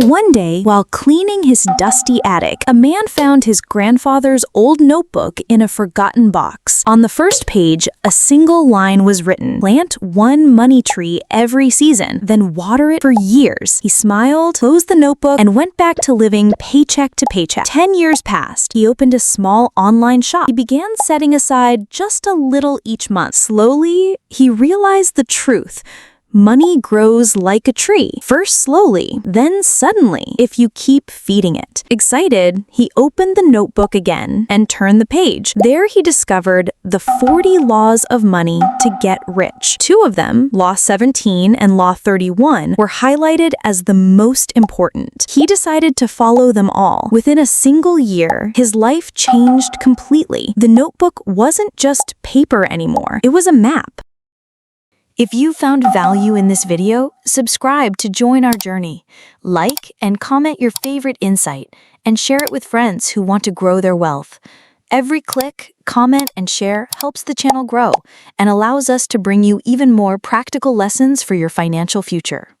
One day, while cleaning his dusty attic, a man found his grandfather's old notebook in a forgotten box. On the first page, a single line was written: "Plant one money tree every season, then water it for years." He smiled, closed the notebook, and went back to living paycheck to paycheck. 10 years passed. He opened a small online shop. He began setting aside just a little each month. Slowly, he realized the truth. Money grows like a tree, first slowly, then suddenly, if you keep feeding it. Excited, he opened the notebook again and turned the page. There he discovered the 40 laws of money to get rich. Two of them, Law 17 and Law 31, were highlighted as the most important. He decided to follow them all. Within a single year, his life changed completely. The notebook wasn't just paper anymore, it was a map. If you found value in this video, subscribe to join our journey. Like and comment your favorite insight, and share it with friends who want to grow their wealth. Every click, comment, and share helps the channel grow and allows us to bring you even more practical lessons for your financial future.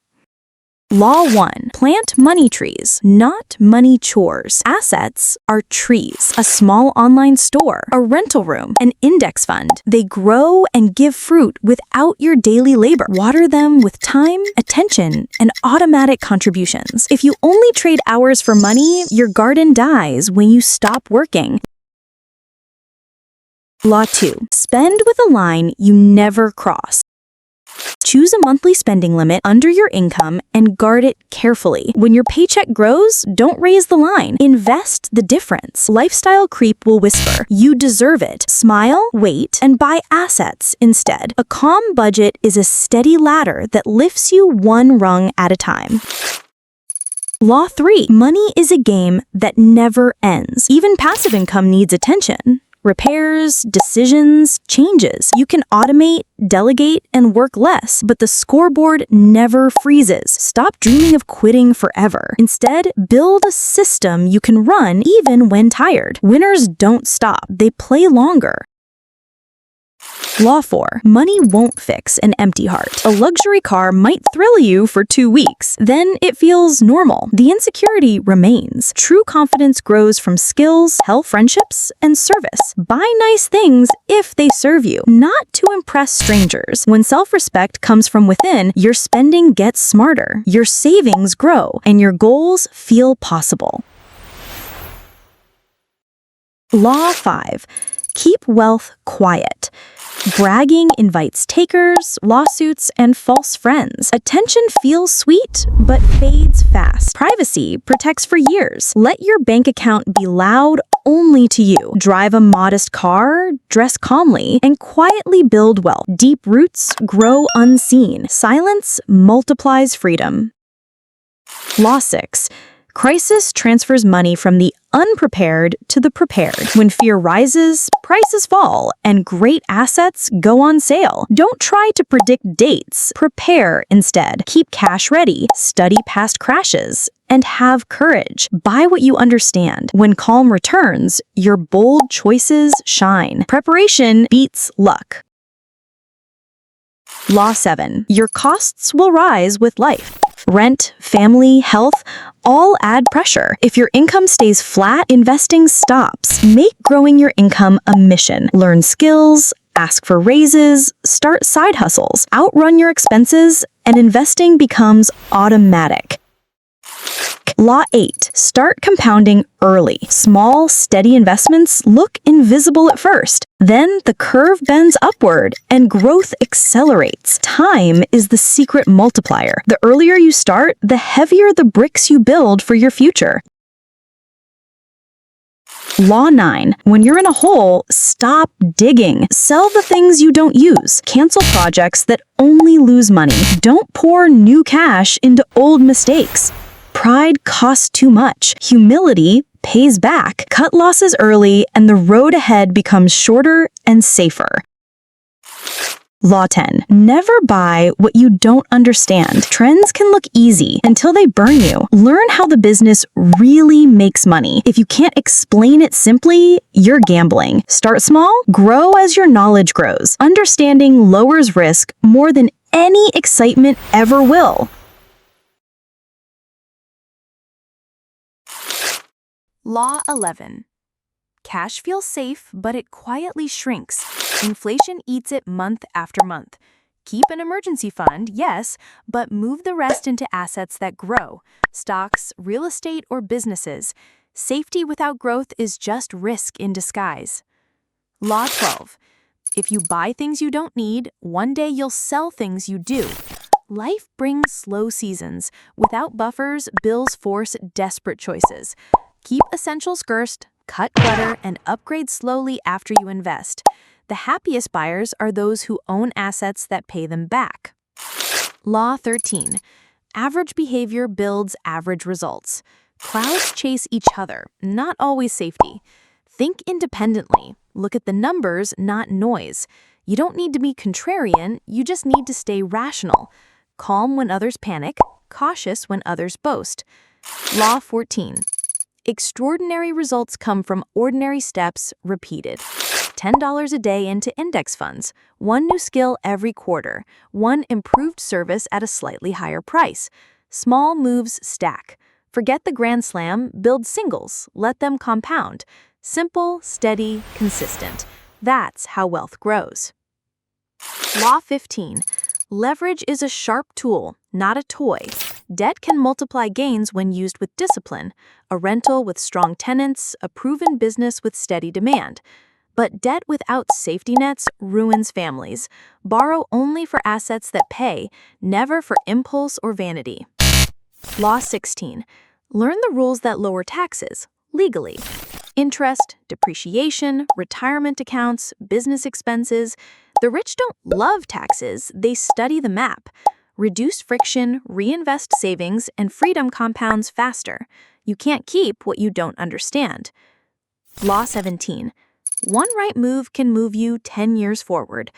Law 1. Plant money trees, not money chores. Assets are trees, a small online store, a rental room, an index fund. They grow and give fruit without your daily labor. Water them with time, attention, and automatic contributions. If you only trade hours for money, your garden dies when you stop working. Law 2. Spend with a line you never cross. Choose a monthly spending limit under your income and guard it carefully. When your paycheck grows, don't raise the line. Invest the difference. Lifestyle creep will whisper, "You deserve it." Smile, wait, and buy assets instead. A calm budget is a steady ladder that lifts you one rung at a time. Law 3. Money is a game that never ends. Even passive income needs attention. Repairs, decisions, changes. You can automate, delegate, and work less, but the scoreboard never freezes. Stop dreaming of quitting forever. Instead, build a system you can run even when tired. Winners don't stop, they play longer. Law 4. Money won't fix an empty heart. A luxury car might thrill you for 2 weeks. Then it feels normal. The insecurity remains. True confidence grows from skills, health, friendships, and service. Buy nice things if they serve you, not to impress strangers. When self-respect comes from within, your spending gets smarter, your savings grow, and your goals feel possible. Law 5. Keep wealth quiet. Bragging invites takers, lawsuits, and false friends. Attention feels sweet, but fades fast. Privacy protects for years. Let your bank account be loud only to you. Drive a modest car, dress calmly, and quietly build wealth. Deep roots grow unseen. Silence multiplies freedom. Law 6. Crisis transfers money from the unprepared to the prepared. When fear rises, prices fall, and great assets go on sale. Don't try to predict dates. Prepare instead. Keep cash ready, study past crashes, and have courage. Buy what you understand. When calm returns, your bold choices shine. Preparation beats luck. Law 7. Your costs will rise with life. Rent, family, health, all add pressure. If your income stays flat, investing stops. Make growing your income a mission. Learn skills, ask for raises, start side hustles, outrun your expenses, and investing becomes automatic. Law 8. Start compounding early. Small, steady investments look invisible at first. Then the curve bends upward and growth accelerates. Time is the secret multiplier. The earlier you start, the heavier the bricks you build for your future. Law 9. When you're in a hole, stop digging. Sell the things you don't use. Cancel projects that only lose money. Don't pour new cash into old mistakes. Pride costs too much. Humility pays back. Cut losses early, and the road ahead becomes shorter and safer. Law 10. Never buy what you don't understand. Trends can look easy until they burn you. Learn how the business really makes money. If you can't explain it simply, you're gambling. Start small, grow as your knowledge grows. Understanding lowers risk more than any excitement ever will. Law 11. Cash feels safe, but it quietly shrinks. Inflation eats it month after month. Keep an emergency fund, yes, but move the rest into assets that grow: stocks, real estate, or businesses. Safety without growth is just risk in disguise. Law 12. If you buy things you don't need, one day you'll sell things you do. Life brings slow seasons. Without buffers, bills force desperate choices. Keep essentials first, cut clutter, and upgrade slowly after you invest. The happiest buyers are those who own assets that pay them back. Law 13. Average behavior builds average results. Crowds chase each other, not always safety. Think independently. Look at the numbers, not noise. You don't need to be contrarian, you just need to stay rational. Calm when others panic, cautious when others boast. Law 14. Extraordinary results come from ordinary steps repeated. $10 a day into index funds, one new skill every quarter, one improved service at a slightly higher price. Small moves stack. Forget the grand slam, build singles, let them compound. Simple, steady, consistent. That's how wealth grows. Law 15. Leverage is a sharp tool, not a toy. Debt can multiply gains when used with discipline: a rental with strong tenants, a proven business with steady demand. But debt without safety nets ruins families. Borrow only for assets that pay, never for impulse or vanity. Law 16. Learn the rules that lower taxes, legally. Interest, depreciation, retirement accounts, business expenses. The rich don't love taxes, they study the map. Reduce friction, reinvest savings, and freedom compounds faster. You can't keep what you don't understand. Law 17. One right move can move you 10 years forward.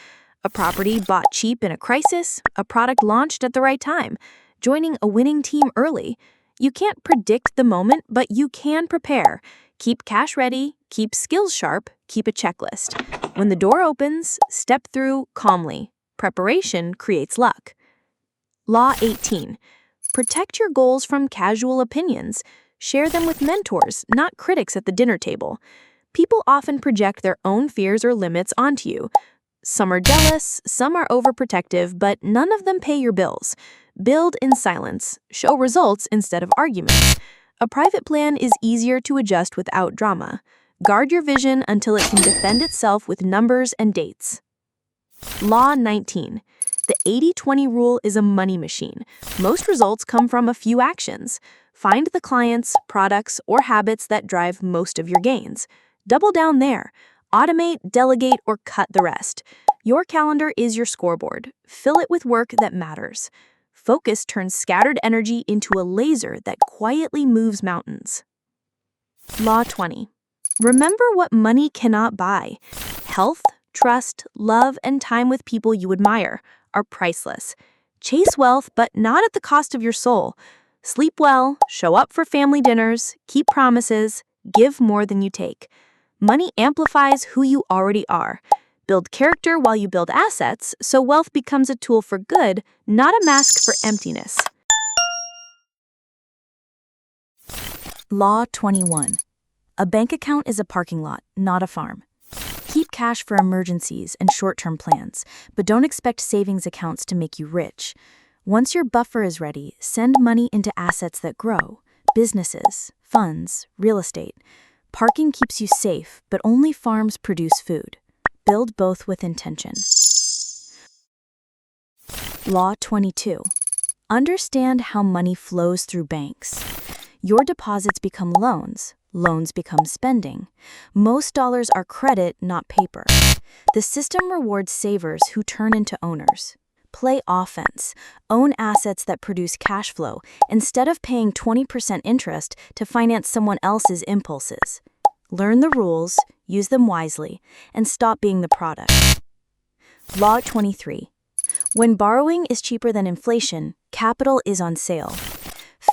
A property bought cheap in a crisis, a product launched at the right time, joining a winning team early. You can't predict the moment, but you can prepare. Keep cash ready, keep skills sharp, keep a checklist. When the door opens, step through calmly. Preparation creates luck. Law 18. Protect your goals from casual opinions. Share them with mentors, not critics at the dinner table. People often project their own fears or limits onto you. Some are jealous, some are overprotective, but none of them pay your bills. Build in silence. Show results instead of arguments. A private plan is easier to adjust without drama. Guard your vision until it can defend itself with numbers and dates. Law 19. The 80-20 rule is a money machine. Most results come from a few actions. Find the clients, products, or habits that drive most of your gains. Double down there. Automate, delegate, or cut the rest. Your calendar is your scoreboard. Fill it with work that matters. Focus turns scattered energy into a laser that quietly moves mountains. Law 20. Remember what money cannot buy. Health, trust, love, and time with people you admire are priceless. Chase wealth, but not at the cost of your soul. Sleep well, show up for family dinners, keep promises, give more than you take. Money amplifies who you already are. Build character while you build assets, so wealth becomes a tool for good, not a mask for emptiness. Law 21. A bank account is a parking lot, not a farm. Keep cash for emergencies and short-term plans, but don't expect savings accounts to make you rich. Once your buffer is ready, send money into assets that grow: businesses, funds, real estate. Parking keeps you safe, but only farms produce food. Build both with intention. Law 22. Understand how money flows through banks. Your deposits become loans. Loans become spending. Most dollars are credit, not paper. The system rewards savers who turn into owners. Play offense. Own assets that produce cash flow instead of paying 20% interest to finance someone else's impulses. Learn the rules, use them wisely, and stop being the product. Law 23. When borrowing is cheaper than inflation, capital is on sale.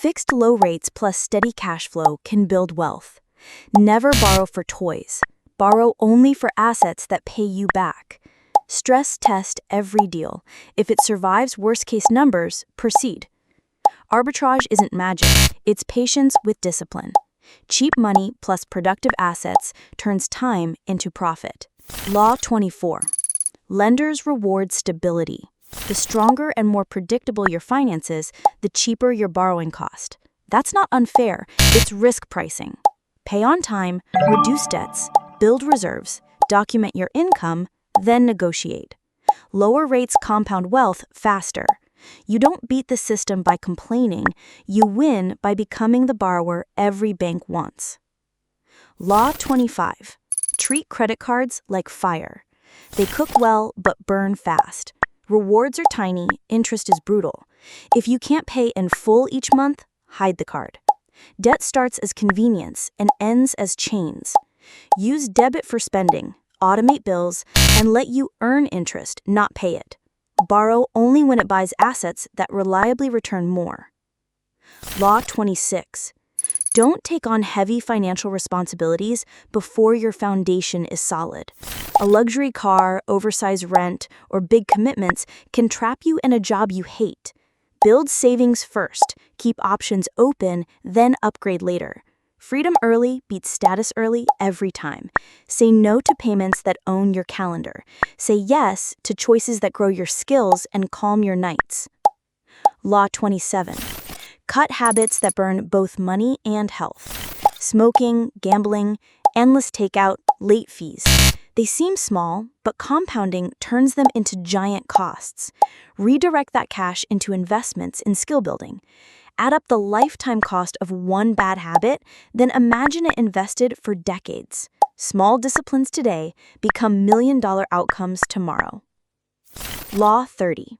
Fixed low rates plus steady cash flow can build wealth. Never borrow for toys. Borrow only for assets that pay you back. Stress test every deal. If it survives worst-case numbers, proceed. Arbitrage isn't magic. It's patience with discipline. Cheap money plus productive assets turns time into profit. Law 24. Lenders reward stability. The stronger and more predictable your finances, the cheaper your borrowing cost. That's not unfair, it's risk pricing. Pay on time, reduce debts, build reserves, document your income, then negotiate. Lower rates compound wealth faster. You don't beat the system by complaining, you win by becoming the borrower every bank wants. Law 25. Treat credit cards like fire. They cook well but burn fast. Rewards are tiny, interest is brutal. If you can't pay in full each month, hide the card. Debt starts as convenience and ends as chains. Use debit for spending, automate bills, and let you earn interest, not pay it. Borrow only when it buys assets that reliably return more. Law 26. Don't take on heavy financial responsibilities before your foundation is solid. A luxury car, oversized rent, or big commitments can trap you in a job you hate. Build savings first, keep options open, then upgrade later. Freedom early beats status early every time. Say no to payments that own your calendar. Say yes to choices that grow your skills and calm your nights. Law 27. Cut habits that burn both money and health. Smoking, gambling, endless takeout, late fees. They seem small, but compounding turns them into giant costs. Redirect that cash into investments in skill building. Add up the lifetime cost of one bad habit, then imagine it invested for decades. Small disciplines today become million-dollar outcomes tomorrow. Law 30.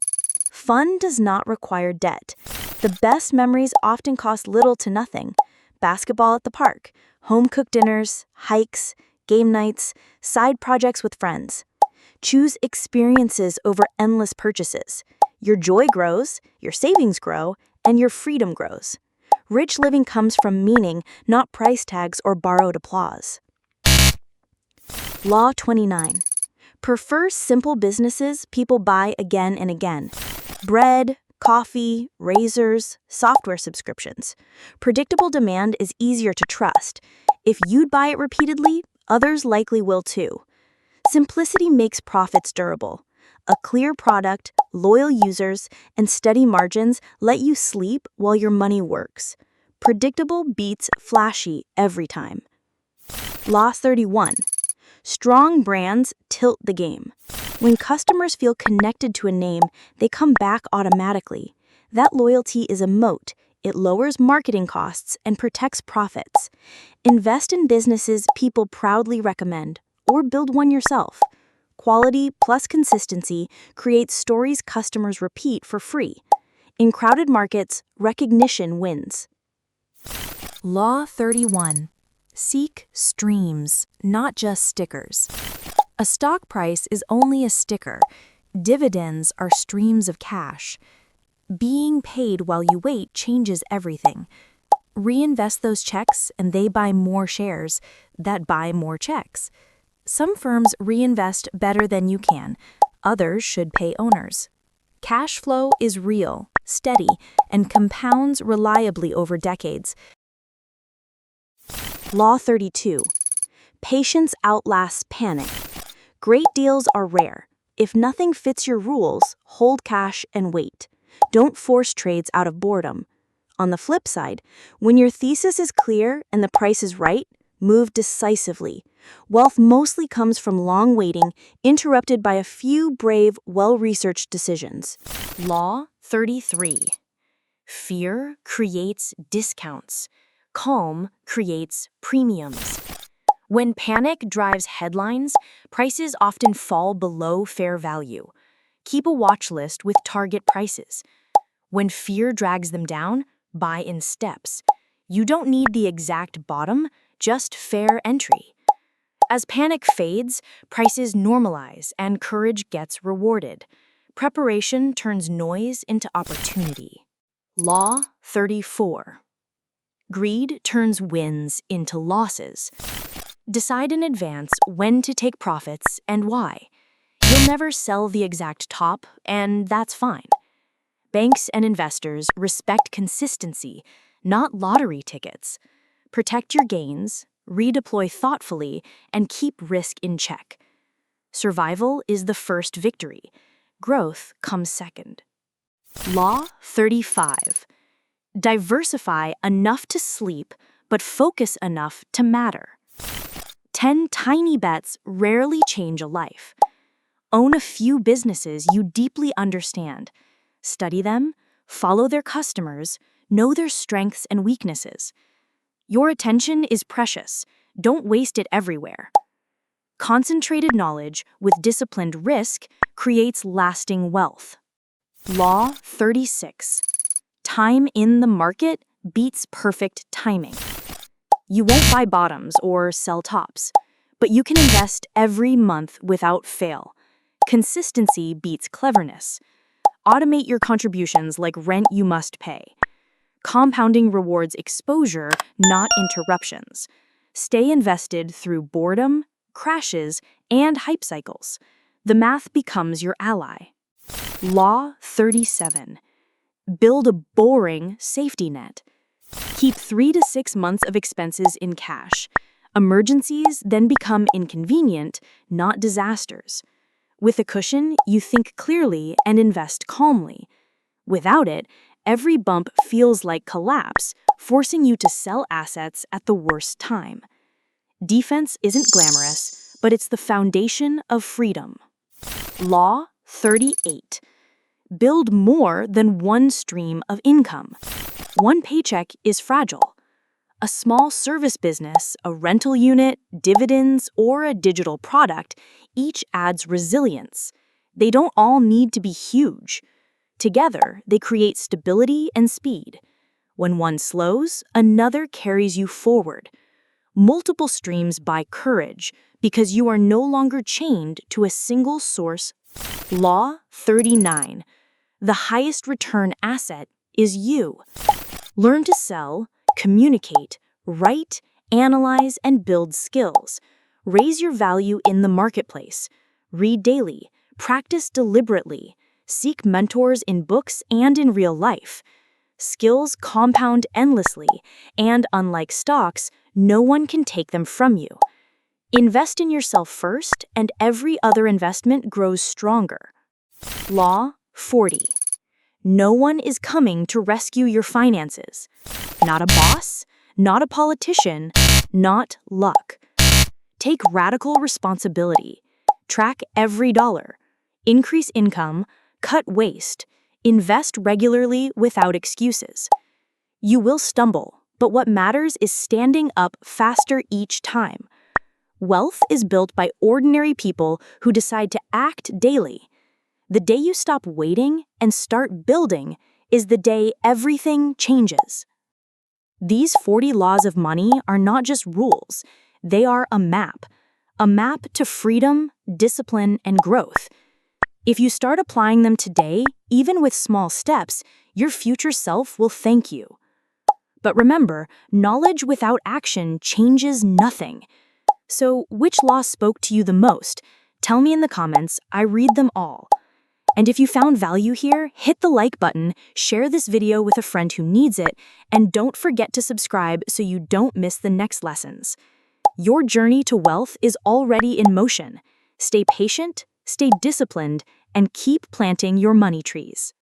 Fun does not require debt. The best memories often cost little to nothing. Basketball at the park, home-cooked dinners, hikes, game nights, side projects with friends. Choose experiences over endless purchases. Your joy grows, your savings grow, and your freedom grows. Rich living comes from meaning, not price tags or borrowed applause. Law 29. Prefer simple businesses people buy again and again. Bread, coffee, razors, software subscriptions. Predictable demand is easier to trust. If you'd buy it repeatedly, others likely will too. Simplicity makes profits durable. A clear product, loyal users, and steady margins let you sleep while your money works. Predictable beats flashy every time. Law 31. Strong brands tilt the game. When customers feel connected to a name, they come back automatically. That loyalty is a moat. It lowers marketing costs and protects profits. Invest in businesses people proudly recommend, or build one yourself. Quality plus consistency creates stories customers repeat for free. In crowded markets, recognition wins. Law 31. Seek streams, not just stickers. A stock price is only a sticker. Dividends are streams of cash. Being paid while you wait changes everything. Reinvest those checks and they buy more shares that buy more checks. Some firms reinvest better than you can. Others should pay owners. Cash flow is real, steady, and compounds reliably over decades. Law 32. Patience outlasts panic. Great deals are rare. If nothing fits your rules, hold cash and wait. Don't force trades out of boredom. On the flip side, when your thesis is clear and the price is right, move decisively. Wealth mostly comes from long waiting, interrupted by a few brave, well-researched decisions. Law 33. Fear creates discounts. Calm creates premiums. When panic drives headlines, prices often fall below fair value. Keep a watch list with target prices. When fear drags them down, buy in steps. You don't need the exact bottom, just fair entry. As panic fades, prices normalize and courage gets rewarded. Preparation turns noise into opportunity. Law 34. Greed turns wins into losses. Decide in advance when to take profits and why. You'll never sell the exact top, and that's fine. Banks and investors respect consistency, not lottery tickets. Protect your gains, redeploy thoughtfully, and keep risk in check. Survival is the first victory. Growth comes second. Law 35. Diversify enough to sleep, but focus enough to matter. 10 tiny bets rarely change a life. Own a few businesses you deeply understand. Study them, follow their customers, know their strengths and weaknesses. Your attention is precious. Don't waste it everywhere. Concentrated knowledge with disciplined risk creates lasting wealth. Law 36. Time in the market beats perfect timing. You won't buy bottoms or sell tops, but you can invest every month without fail. Consistency beats cleverness. Automate your contributions like rent you must pay. Compounding rewards exposure, not interruptions. Stay invested through boredom, crashes, and hype cycles. The math becomes your ally. Law 37. Build a boring safety net. Keep 3 to 6 months of expenses in cash. Emergencies then become inconvenient, not disasters. With a cushion, you think clearly and invest calmly. Without it, every bump feels like collapse, forcing you to sell assets at the worst time. Defense isn't glamorous, but it's the foundation of freedom. Law 38. Build more than one stream of income. One paycheck is fragile. A small service business, a rental unit, dividends, or a digital product each adds resilience. They don't all need to be huge. Together, they create stability and speed. When one slows, another carries you forward. Multiple streams buy courage because you are no longer chained to a single source. Law 39. The highest return asset is you. Learn to sell, communicate, write, analyze, and build skills. Raise your value in the marketplace. Read daily, practice deliberately, seek mentors in books and in real life. Skills compound endlessly, and unlike stocks, no one can take them from you. Invest in yourself first, and every other investment grows stronger. Law 40. No one is coming to rescue your finances. Not a boss, not a politician, not luck. Take radical responsibility. Track every dollar. Increase income, cut waste, invest regularly without excuses. You will stumble, but what matters is standing up faster each time. Wealth is built by ordinary people who decide to act daily. The day you stop waiting and start building is the day everything changes. These 40 laws of money are not just rules, they are a map to freedom, discipline, and growth. If you start applying them today, even with small steps, your future self will thank you. But remember, knowledge without action changes nothing. So, which law spoke to you the most? Tell me in the comments, I read them all. And if you found value here, hit the like button, share this video with a friend who needs it, and don't forget to subscribe so you don't miss the next lessons. Your journey to wealth is already in motion. Stay patient, stay disciplined, and keep planting your money trees.